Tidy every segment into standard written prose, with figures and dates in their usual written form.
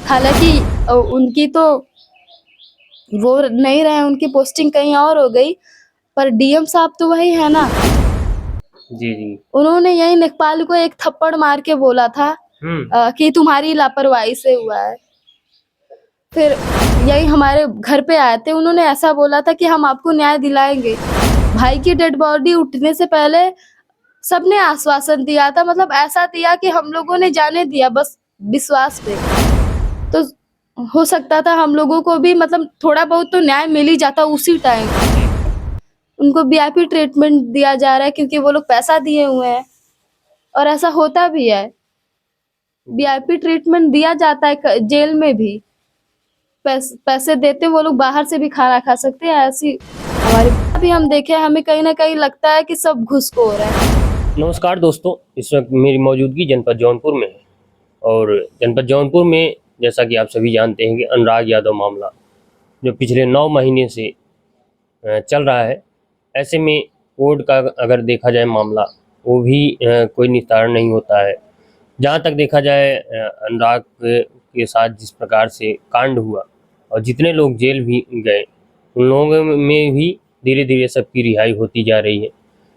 हालाँकि उनकी तो वो नहीं रहे, उनकी पोस्टिंग कहीं और हो गई, पर डीएम साहब तो वही है ना। जी, जी। उन्होंने यही लेखपाल को एक थप्पड़ मार के बोला था हुँ। कि तुम्हारी लापरवाही से हुआ है। फिर यही हमारे घर पे आए थे, उन्होंने ऐसा बोला था कि हम आपको न्याय दिलाएँगे। भाई की डेड बॉडी उठने से पहले सबने आश्वासन दिया था, मतलब ऐसा दिया कि हम लोगों ने जाने दिया बस विश्वास पे। तो हो सकता था हम लोगों को भी मतलब थोड़ा बहुत तो न्याय मिल ही जाता उसी टाइम। जी, उनको वीआईपी ट्रीटमेंट दिया जा रहा है क्योंकि वो लोग पैसा दिए हुए हैं और ऐसा होता भी है। वीआईपी ट्रीटमेंट दिया जाता है जेल में भी। पैसे देते वो लोग बाहर से भी खाना खा सकते हैं, ऐसी हमारी भी हम देखे हैं, हमें कहीं न कहीं लगता है कि सब घूसखोर है। नमस्कार दोस्तों, इस वक़्त मेरी मौजूदगी जनपद जौनपुर में है और जनपद जौनपुर में जैसा कि आप सभी जानते हैं कि अनुराग यादव मामला जो पिछले 9 महीने से चल रहा है। ऐसे में कोर्ट का अगर देखा जाए मामला, वो भी कोई निस्तारण नहीं होता है। जहाँ तक देखा जाए अनुराग के साथ जिस प्रकार से कांड हुआ और जितने लोग जेल भी गए, उन लोगों में भी धीरे-धीरे सबकी रिहाई होती जा रही है।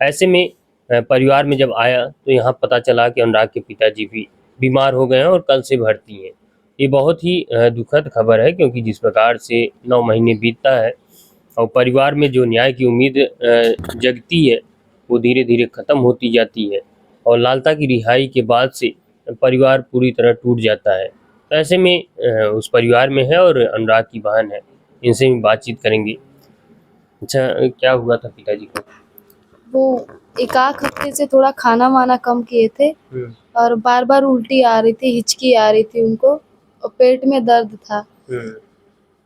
ऐसे में परिवार में जब आया तो यहाँ पता चला कि अनुराग के पिताजी भी बीमार हो गए हैं और कल से भर्ती हैं। ये बहुत ही दुखद खबर है क्योंकि जिस प्रकार से 9 महीने बीतता है और परिवार में जो न्याय की उम्मीद जगती है, वो धीरे-धीरे ख़त्म होती जाती है और लालता की रिहाई के बाद से परिवार पूरी तरह टूट जाता है। तो ऐसे में उस परिवार में है और अनुराग की बहन है, इनसे भी बातचीत करेंगे। अच्छा क्या हुआ था पिताजी को? वो 1 आध हफ्ते से थोड़ा खाना-वाना कम किए थे हुँ, और बार-बार उल्टी आ रही थी, हिचकी आ रही थी उनको और पेट में दर्द था। हुँ,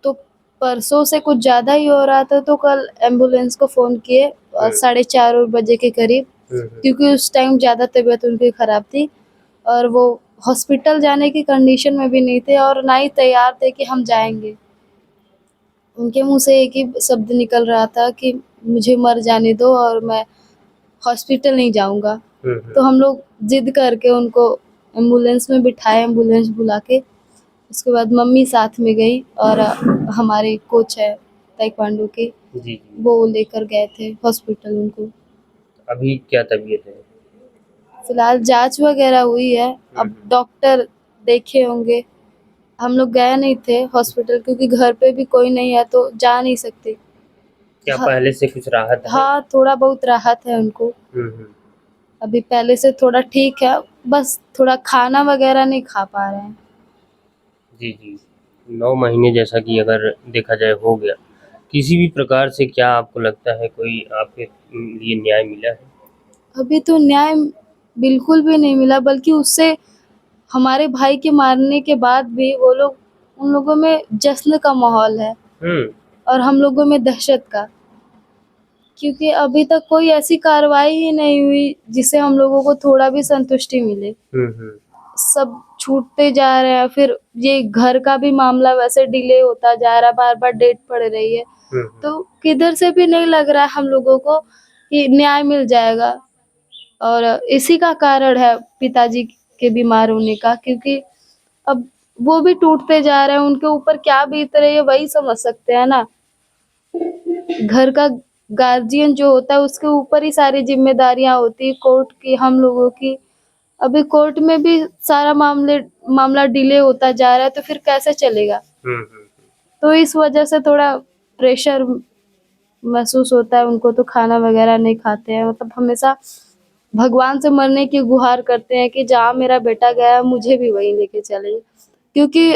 तो परसों से कुछ ज़्यादा ही हो रहा था तो कल एम्बुलेंस को फ़ोन किए हुँ, साढ़े 4 बजे के करीब, हुँ, हुँ। क्योंकि उस टाइम ज़्यादा तबीयत उनकी ख़राब थी और वो हॉस्पिटल जाने की कंडीशन में भी नहीं थे और ना ही तैयार थे कि हम जाएँगे। उनके मुँह से एक ही शब्द निकल रहा था कि मुझे मर जाने दो और मैं हॉस्पिटल नहीं जाऊँगा। हुँ, हुँ। तो हम लोग ज़िद करके उनको एम्बुलेंस में बिठाए, एम्बुलेंस बुला के। उसके बाद मम्मी साथ में गई और हमारे कोच है ताइक्वांडो के, जी, जी। वो लेकर गए थे हॉस्पिटल उनको। अभी क्या तबीयत है? फिलहाल जाँच वग़ैरह हुई है, हुँ, अब हुँ। डॉक्टर देखे होंगे। हम लोग गए नहीं थे हॉस्पिटल क्योंकि घर पे भी कोई नहीं है तो जा नहीं सकते। क्या ह पहले से कुछ राहत है? हाँ, थोड़ा बहुत राहत है उनको। हुँ, हुँ। अभी पहले से थोड़ा ठीक है, बस थोड़ा खाना वग़ैरह नहीं खा पा रहे हैं। जी, जी। 9 महीने जैसा कि अगर देखा जाए हो गया, किसी भी प्रकार से क्या आपको लगता है कोई आपके लिए न्याय मिला है? अभी तो न्याय बिल्कुल भी नहीं मिला, बल्कि उससे हमारे भाई के मारने के बाद भी वो लोग, उन लोगों में जश्न का माहौल है हुँ, और हम लोगों में दहशत का। क्योंकि अभी तक कोई ऐसी कार्रवाई ही नहीं हुई जिससे हम लोगों को थोड़ा भी संतुष्टि मिले। हुँ, हुँ। सब छूटते जा रहे हैं, फिर ये घर का भी मामला वैसे डिले होता जा रहा है, बार-बार डेट पड़ रही है। हुँ, हुँ। तो किधर से भी नहीं लग रहा है हम लोगों को कि न्याय मिल जाएगा और इसी का कारण है पिताजी के बीमार होने का, क्योंकि अब वो भी टूटते जा रहे हैं, उनके ऊपर क्या बीत रही है वही समझ सकते हैं ना। घर का गार्जियन जो होता है उसके ऊपर ही सारी ज़िम्मेदारियाँ होती है, कोर्ट की, हम लोगों की। अभी कोर्ट में भी सारा मामला डिले होता जा रहा है तो फिर कैसे चलेगा? हुँ, हुँ। तो इस वजह से थोड़ा प्रेशर महसूस होता है उनको, तो खाना वगैरह नहीं खाते हैं, मतलब हमेशा भगवान से मरने की गुहार करते हैं कि जहाँ मेरा बेटा गया मुझे भी वहीं लेके चले। क्योंकि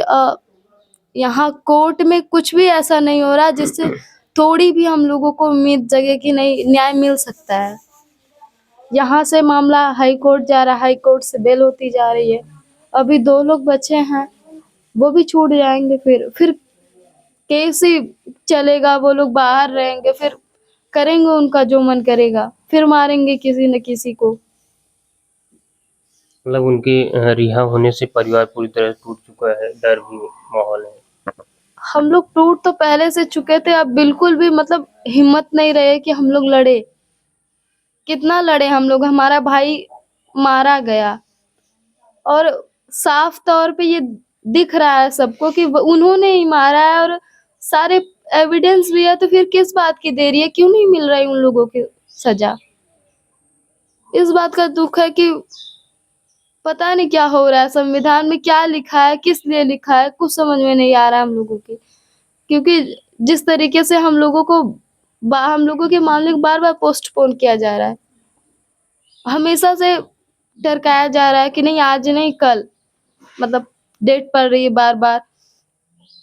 यहाँ कोर्ट में कुछ भी ऐसा नहीं हो रहा जिससे थोड़ी भी हम लोगों को उम्मीद जगे कि नहीं न्याय मिल सकता है। यहाँ से मामला हाई कोर्ट जा रहा है, हाई कोर्ट से बेल होती जा रही है। अभी 2 लोग बचे हैं, वो भी छूट जाएँगे फिर केस ही चलेगा, वो लोग बाहर रहेंगे, फिर करेंगे उनका जो मन करेगा, फिर मारेंगे किसी न किसी को। मतलब उनके रिहा होने से परिवार पूरी तरह टूट चुका है, डर भी माहौल है। हम लोग टूट तो पहले से चुके थे, अब बिल्कुल भी मतलब हिम्मत नहीं रहे कि हम लोग लड़े। कितना लड़े हम लोग, हमारा भाई मारा गया और साफ तौर पे ये दिख रहा है सबको कि उन्होंने ही मारा है, और सारे एविडेंस भी है, तो फिर किस बात की देरी है, क्यों नहीं मिल रही उन लोगों की सजा। इस बात का दुख है कि पता नहीं क्या हो रहा है, संविधान में क्या लिखा है, किस लिए लिखा है, कुछ समझ में नहीं आ रहा है हम लोगों के। क्योंकि जिस तरीके से हम लोगों के मामले को बार बार पोस्टपोन किया जा रहा है, हमेशा से टरकाया जा रहा है कि नहीं आज नहीं कल, मतलब डेट पड़ रही है बार बार,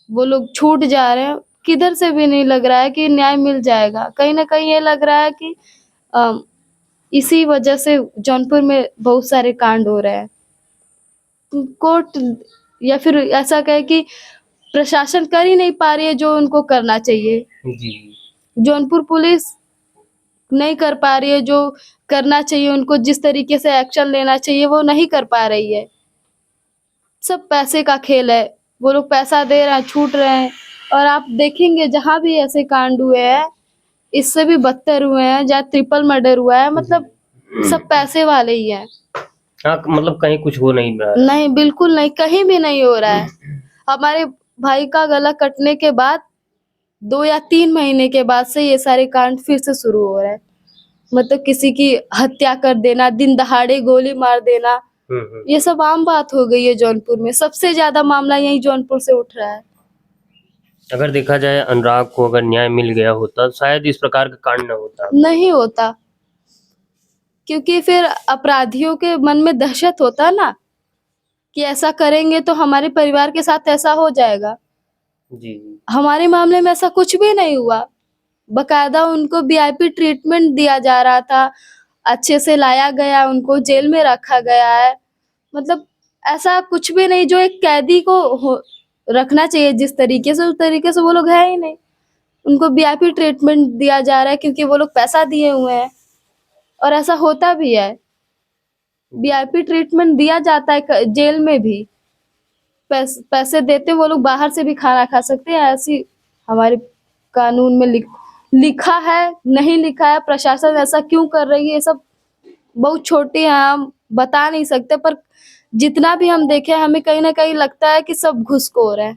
वो लोग छूट जा रहे हैं। किधर से भी नहीं लग रहा है कि न्याय मिल जाएगा। कहीं ना कहीं ये लग रहा है कि अम, इसी वजह से जौनपुर में बहुत सारे कांड हो रहे हैं। कोर्ट या फिर ऐसा कहे कि प्रशासन कर ही नहीं पा रही है जो उनको करना चाहिए। जी। जौनपुर पुलिस नहीं कर पा रही है जो करना चाहिए उनको, जिस तरीके से एक्शन लेना चाहिए वो नहीं कर पा रही है। सब पैसे का खेल है, वो लोग पैसा दे रहे हैं, छूट रहे हैं। और आप देखेंगे जहां भी ऐसे कांड हुए हैं, इससे भी बदतर हुए हैं, जहाँ ट्रिपल मर्डर हुआ है, मतलब सब पैसे वाले ही हैं। हाँ, मतलब कहीं कुछ हो नहीं रहा है। नहीं, बिल्कुल नहीं, कहीं भी नहीं हो रहा है। हमारे भाई का गला कटने के बाद 2 या 3 महीने के बाद से ये सारे कांड फिर से शुरू हो रहे हैं। मतलब किसी की हत्या कर देना, दिन दहाड़े गोली मार देना, ये सब आम बात हो गई है जौनपुर में। सबसे ज्यादा मामला यही जौनपुर से उठ रहा है। अगर देखा जाए अनुराग को अगर न्याय मिल गया होता तो शायद इस प्रकार का कांड न होता। नहीं होता, क्योंकि फिर अपराधियों के मन में दहशत होता ना कि ऐसा करेंगे तो हमारे परिवार के साथ ऐसा हो जाएगा। जी। हमारे मामले में ऐसा कुछ भी नहीं हुआ। बकायदा उनको वीआईपी ट्रीटमेंट दिया जा रहा था, अच्छे से लाया गया, उनको जेल में रखा गया है। मतलब ऐसा कुछ भी नहीं जो एक कैदी को रखना चाहिए जिस तरीके से, उस तरीके से वो लोग है ही नहीं। उनको वीआईपी ट्रीटमेंट दिया जा रहा है क्योंकि वो लोग पैसा दिए हुए हैं, और ऐसा होता भी है। वीआईपी ट्रीटमेंट दिया जाता है जेल में भी। पैसे देते वो लोग बाहर से भी खाना खा सकते हैं, ऐसी हमारे कानून में लिखा है। नहीं लिखा है, प्रशासन ऐसा क्यों कर रही है, ये सब बहुत छोटी है, हम बता नहीं सकते। पर जितना भी हम देखे, हमें कहीं ना कहीं लगता है कि सब घुसखोर है।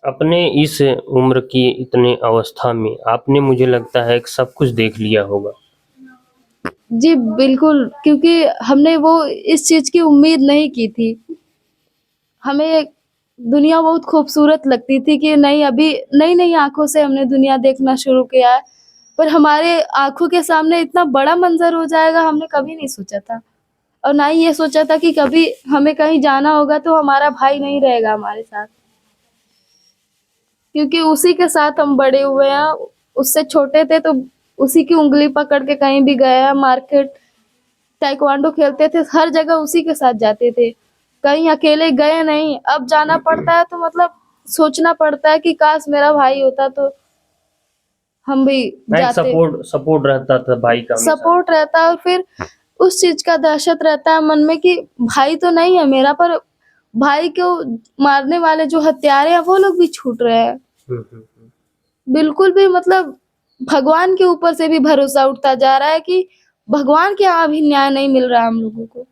अपने इस उम्र की इतने अवस्था में आपने, मुझे लगता है कि सब कुछ देख लिया होगा। जी बिल्कुल, क्योंकि हमने वो इस चीज की उम्मीद नहीं की थी। हमें दुनिया बहुत खूबसूरत लगती थी कि नहीं, अभी नई नई आंखों से हमने दुनिया देखना शुरू किया है, पर हमारे आंखों के सामने इतना बड़ा मंजर हो जाएगा हमने कभी नहीं सोचा था। और ना ही ये सोचा था कि कभी हमें कहीं जाना होगा तो हमारा भाई नहीं रहेगा हमारे साथ, क्योंकि उसी के साथ हम बड़े हुए हैं। उससे छोटे थे तो उसी की उंगली पकड़ के कहीं भी गए हैं, मार्केट, ताइक्वांडो खेलते थे, हर जगह उसी के साथ जाते थे, कहीं अकेले गए नहीं। अब जाना पड़ता है तो मतलब सोचना पड़ता है कि काश मेरा भाई होता तो हम भी हाँ, एक जाते। सपोर्ट रहता था भाई का हमेशा। सपोर्ट रहता है, और फिर उस चीज का दहशत रहता है मन में कि भाई तो नहीं है मेरा, पर भाई को मारने वाले जो हत्यारे हैं वो लोग भी छूट रहे हैं। बिल्कुल भी मतलब भगवान के ऊपर से भी भरोसा उठता जा रहा है कि भगवान के यहाँ भी न्याय नहीं मिल रहा हम लोगों को,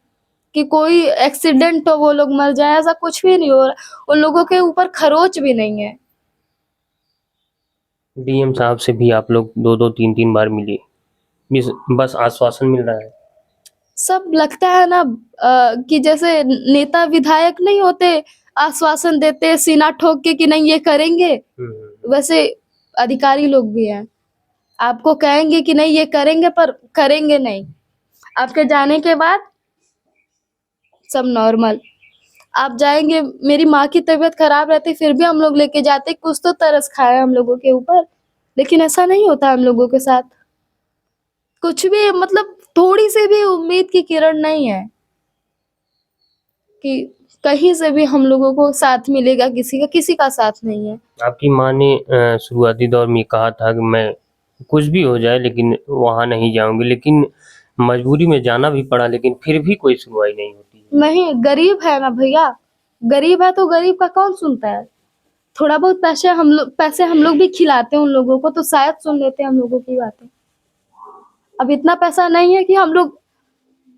कि कोई एक्सीडेंट हो वो लोग मर जाए, ऐसा कुछ भी नहीं हो रहा। उन लोगों के ऊपर खरोच भी नहीं है। डीएम साहब से भी आप लोग 2-2 3-3 बार मिले, बस आश्वासन मिल रहा है। सब लगता है ना कि जैसे नेता विधायक नहीं होते, आश्वासन देते सीना ठोक के कि नहीं ये करेंगे, वैसे अधिकारी लोग भी हैं। आपको कहेंगे कि नहीं ये करेंगे, पर करेंगे नहीं। आपके जाने के बाद सब नॉर्मल। आप जाएंगे, मेरी माँ की तबीयत खराब रहती फिर भी हम लोग लेके जाते, कुछ तो तरस खाए हम लोगों के ऊपर। लेकिन ऐसा नहीं होता हम लोगों के साथ, कुछ भी मतलब थोड़ी सी भी उम्मीद की किरण नहीं है कि कहीं से भी हम लोगों को साथ मिलेगा। किसी का साथ नहीं है। आपकी माँ ने शुरुआती दौर में कहा था कि मैं कुछ भी हो जाए लेकिन वहाँ नहीं जाऊंगी, लेकिन मजबूरी में जाना भी पड़ा, लेकिन फिर भी कोई सुनवाई नहीं होती है। नहीं, गरीब है ना भैया, गरीब है तो गरीब का कौन सुनता है। थोड़ा बहुत पैसे हम लोग भी खिलाते हैं उन लोगों को तो शायद सुन लेते हैं हम लोगों की बातें। अब इतना पैसा नहीं है कि हम लोग,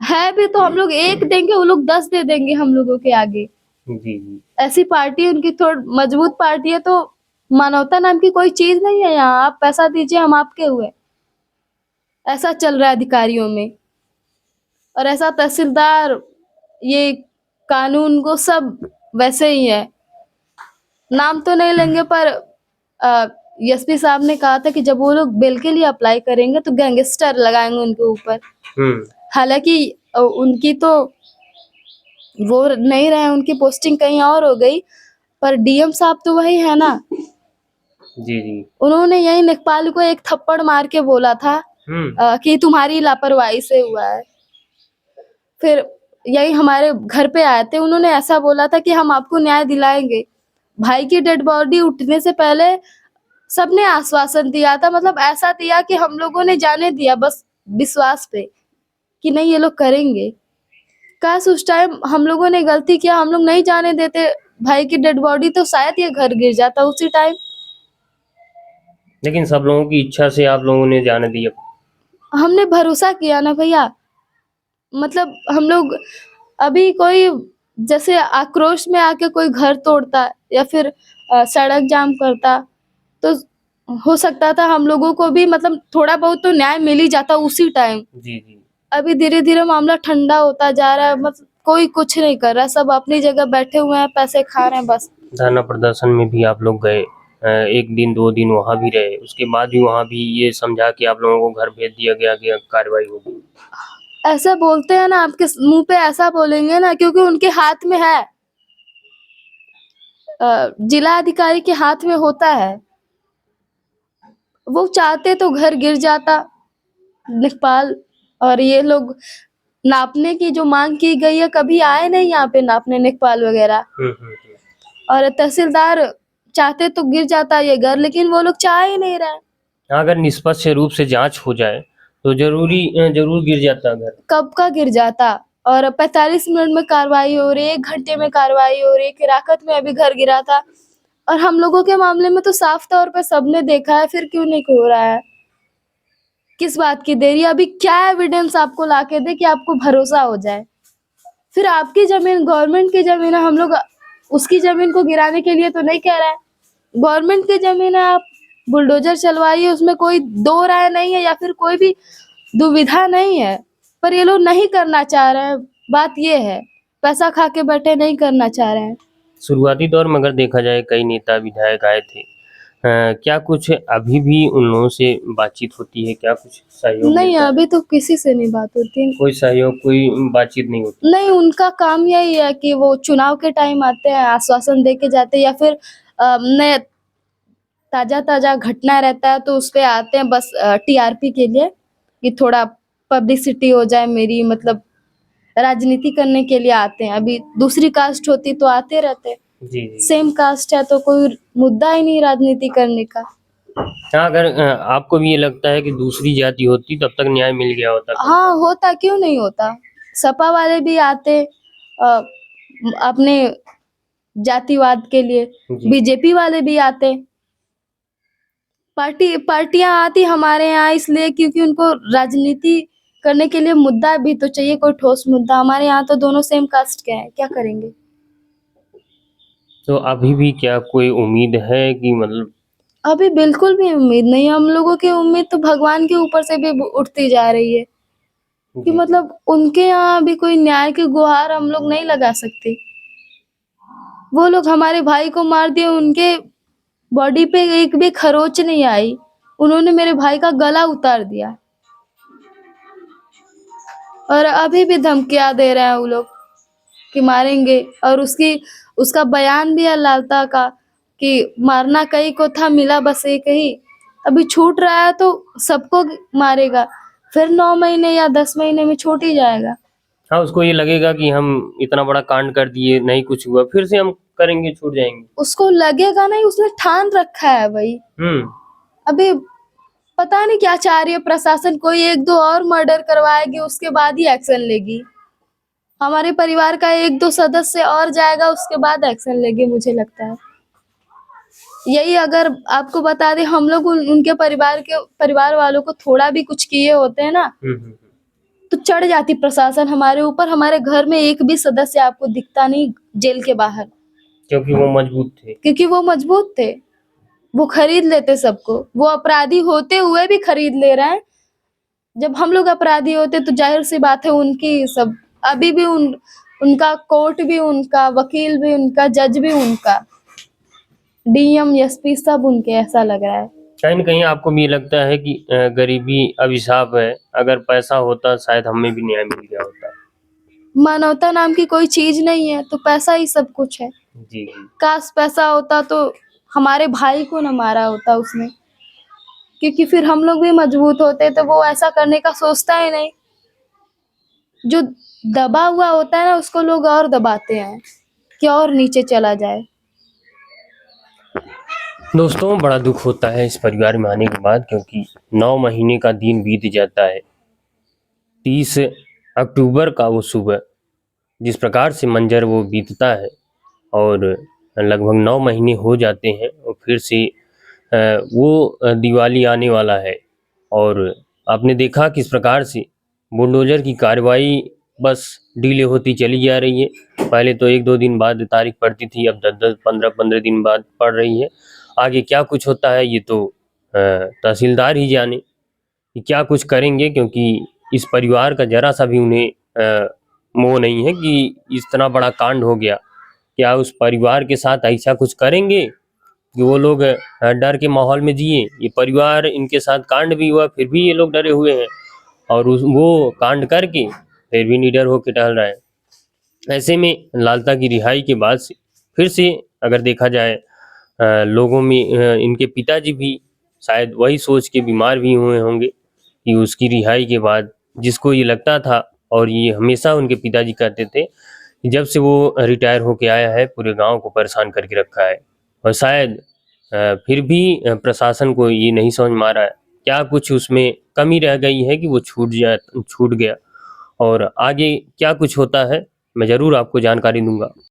है भी तो हम लोग 1 देंगे वो लोग 10 दे देंगे हम लोगों के आगे। जी जी। ऐसी पार्टी उनकी थोड़ी मजबूत पार्टी है, तो मानवता नाम की कोई चीज नहीं है यहाँ। आप पैसा दीजिए, हम आपके हुए। ऐसा चल रहा है अधिकारियों में। और ऐसा तहसीलदार, ये कानून को सब वैसे ही है। नाम तो नहीं लेंगे, पर एसपी साहब ने कहा था कि जब वो लोग बेल के लिए अप्लाई करेंगे तो गैंगस्टर लगाएंगे उनके ऊपर। हम्म। हालांकि उनकी तो वो नहीं रहे, उनकी पोस्टिंग कहीं और हो गई, पर डीएम साहब तो वही है ना। जी जी। उन्होंने यही लेखपाल को एक थप्पड़ मार के बोला था कि तुम्हारी लापरवाही से हुआ है। फिर यही हमारे घर पे आए थे, उन्होंने ऐसा बोला था कि हम आपको न्याय दिलाएंगे। भाई की डेड बॉडी उठने से पहले सबने आश्वासन दिया था, मतलब ऐसा दिया कि हम लोगों ने जाने दिया बस विश्वास पे कि नहीं ये लोग करेंगे। काश उस टाइम हम लोगों ने गलती किया, हम लोग नहीं जाने देते भाई की डेड बॉडी, तो शायद ये घर गिर जाता उसी टाइम। लेकिन सब लोगों की इच्छा से आप लोगों ने जाने दिया। हमने भरोसा किया ना भैया। मतलब हम लोग अभी कोई जैसे आक्रोश में आके कोई घर तोड़ता या फिर सड़क जाम करता, तो हो सकता था हम लोगों को भी मतलब थोड़ा बहुत तो न्याय मिल ही जाता उसी टाइम। जी जी। अभी धीरे धीरे मामला ठंडा होता जा रहा है, मतलब कोई कुछ नहीं कर रहा, सब अपनी जगह बैठे हुए हैं, पैसे खा रहे हैं बस। धरना प्रदर्शन में भी आप लोग गए, एक दिन 2 दिन वहाँ भी रहे, उसके बाद भी वहाँ भी ये समझा कि आप लोगों को घर भेज दिया गया कि कार्रवाई होगी। ऐसा बोलते हैं ना, आपके मुंह पे ऐसा बोलेंगे ना, क्योंकि उनके हाथ में है, जिला अधिकारी के हाथ में होता है। वो चाहते तो घर गिर जाता लेखपाल। और ये लोग नापने की जो मांग की गई है, कभी आए नहीं यहाँ पे नापने लेखपाल वगैरह। और तहसीलदार चाहते तो गिर जाता ये घर, लेकिन वो लोग चाह ही नहीं रहे। अगर निष्पक्ष रूप से जांच हो जाए तो जरूर गिर जाता घर। कब का गिर जाता। और 45 मिनट में कार्रवाई हो रही है, 1 घंटे में कार्रवाई हो रही है। किराकत में अभी घर गिरा था। और हम लोगों के मामले में तो साफ तौर पे सबने देखा है, फिर क्यों नहीं हो रहा है? किस बात की देरी? अभी क्या एविडेंस आपको लाके दे कि आपको भरोसा हो जाए? फिर आपकी जमीन गवर्नमेंट की जमीन है, हम लोग उसकी जमीन को गिराने के लिए तो नहीं कह रहा है। गवर्नमेंट की जमीन है, आप बुलडोजर चलवाइए, उसमें कोई दो राय नहीं है या फिर कोई भी दुविधा नहीं है। पर ये लोग नहीं करना चाह रहे हैं, बात ये है। पैसा खा के बैठे, नहीं करना चाह रहे हैं। शुरुआती दौर में अगर देखा जाए कई नेता विधायक आए थे, क्या कुछ अभी भी उन लोगों से बातचीत होती है? क्या कुछ सहयोग नहीं, मिलता है? अभी तो किसी से नहीं बात होती। कोई सहयोग, कोई बातचीत नहीं होती? नहीं, उनका काम यही है कि वो चुनाव के टाइम आते हैं, आश्वासन दे के जाते हैं, या फिर नए ताजा-ताजा घटना रहता है तो उस पे आते हैं बस टीआरपी के लिए, कि थोड़ा पब्लिसिटी हो जाए मेरी, मतलब राजनीति करने के लिए आते हैं। अभी दूसरी कास्ट होती तो आते रहते। जी जी। सेम कास्ट है तो कोई मुद्दा ही नहीं राजनीति करने का। हाँ, अगर आपको भी ये लगता है कि दूसरी जाति होती तब तक न्याय मिल गया होता? हाँ, होता, क्यों नहीं होता? सपा वाले भी आते अपने जातिवाद के लिए, जी। बीजेपी वाले भी आते। पार्टियां आती हमारे यहाँ इसलिए क्योंकि उनको राजनीति करने के लिए मुद्दा भी तो चाहिए, कोई ठोस मुद्दा। हमारे यहाँ तो दोनों सेम कास्ट के हैं, क्या करेंगे? तो अभी भी क्या कोई उम्मीद है कि मतलब? अभी बिल्कुल भी उम्मीद नहीं। हम लोगों की उम्मीद तो भगवान के ऊपर से भी उठती जा रही है, कि जी। मतलब उनके यहाँ भी कोई न्याय की गुहार हम लोग नहीं लगा सकते। वो लोग हमारे भाई को मार दिए, उनके बॉडी पे एक भी खरोच नहीं आई, उन्होंने मेरे भाई का गला उतार दिया। और अभी भी धमकियां दे रहे हैं वो लोग कि मारेंगे। और उसका बयान भी है लालता का, कि मारना कई को था, मिला बस एक ही। अभी छूट रहा है तो सबको मारेगा, फिर 9 महीने या 10 महीने में छूट ही जाएगा। हाँ, उसको ये लगेगा कि हम इतना बड़ा कांड कर दिए, नहीं कुछ हुआ, फिर से हम करेंगे, छूट जाएंगे। उसको लगेगा नहीं, उसने ठान रखा है भाई। अभी पता नहीं क्या चाह रही है प्रशासन, कोई 1-2 और मर्डर करवाएगी उसके बाद ही एक्शन लेगी। हमारे परिवार का 1-2 सदस्य और जाएगा उसके बाद एक्शन लेगी, मुझे लगता है। यही अगर आपको बता दें, हम लोग उनके परिवार वालों को थोड़ा भी कुछ किए होते हैं ना, तो चढ़ जाती प्रशासन हमारे ऊपर। हमारे घर में एक भी सदस्य आपको दिखता नहीं जेल के बाहर, क्योंकि वो मजबूत थे। क्योंकि वो मजबूत थे। वो खरीद लेते सबको। वो अपराधी होते हुए भी खरीद ले रहे हैं। जब हम लोग अपराधी होते तो जाहिर सी बात है उनकी सब अभी भी उनका कोर्ट भी उनका, वकील भी उनका, जज भी उनका, डीएम एसपी सब उनके, ऐसा लग रहा है। कहीं न कहीं आपको भी ये लगता है कि गरीबी अभिशाप है, अगर पैसा होता शायद हमें भी न्याय मिल गया होता। मानवता नाम की कोई चीज नहीं है तो पैसा ही सब कुछ है। जी, जी। काश पैसा होता तो हमारे भाई को न मारा होता उसने, क्योंकि फिर हम लोग भी मजबूत होते। तो वो ऐसा करने का सोचता ही नहीं। जो दबा हुआ होता है ना उसको लोग और दबाते हैं कि और नीचे चला जाए। दोस्तों, बड़ा दुख होता है इस परिवार में आने के बाद, क्योंकि 9 महीने का दिन बीत जाता है। 30 अक्टूबर का वो सुबह जिस प्रकार से मंजर वो बीतता है, और लगभग 9 महीने हो जाते हैं और फिर से वो दिवाली आने वाला है। और आपने देखा किस प्रकार से बुलडोज़र की कार्रवाई बस डिले होती चली जा रही है। पहले तो 1-2 दिन बाद तारीख पड़ती थी, अब 10-10, 15-15 दिन बाद पड़ रही है। आगे क्या कुछ होता है ये तो तहसीलदार ही जाने कि क्या कुछ करेंगे, क्योंकि इस परिवार का ज़रा-सा भी उन्हें मोह नहीं है कि इतना बड़ा कांड हो गया। क्या उस परिवार के साथ ऐसा कुछ करेंगे कि वो लोग डर के माहौल में जिए? ये परिवार, इनके साथ कांड भी हुआ फिर भी ये लोग डरे हुए हैं, और वो कांड करके फिर भी निडर होके टहल रहे हैं। ऐसे में लालता की रिहाई के बाद से फिर से अगर देखा जाए लोगों में इनके पिताजी भी शायद वही सोच के बीमार भी हुए होंगे कि उसकी रिहाई के बाद जिसको ये लगता था, और ये हमेशा उनके पिताजी कहते थे कि जब से वो रिटायर होके आया है पूरे गांव को परेशान करके रखा है। और शायद फिर भी प्रशासन को ये नहीं समझ में आ रहा है क्या कुछ उसमें कमी रह गई है कि वो छूट गया। और आगे क्या कुछ होता है मैं ज़रूर आपको जानकारी दूंगा।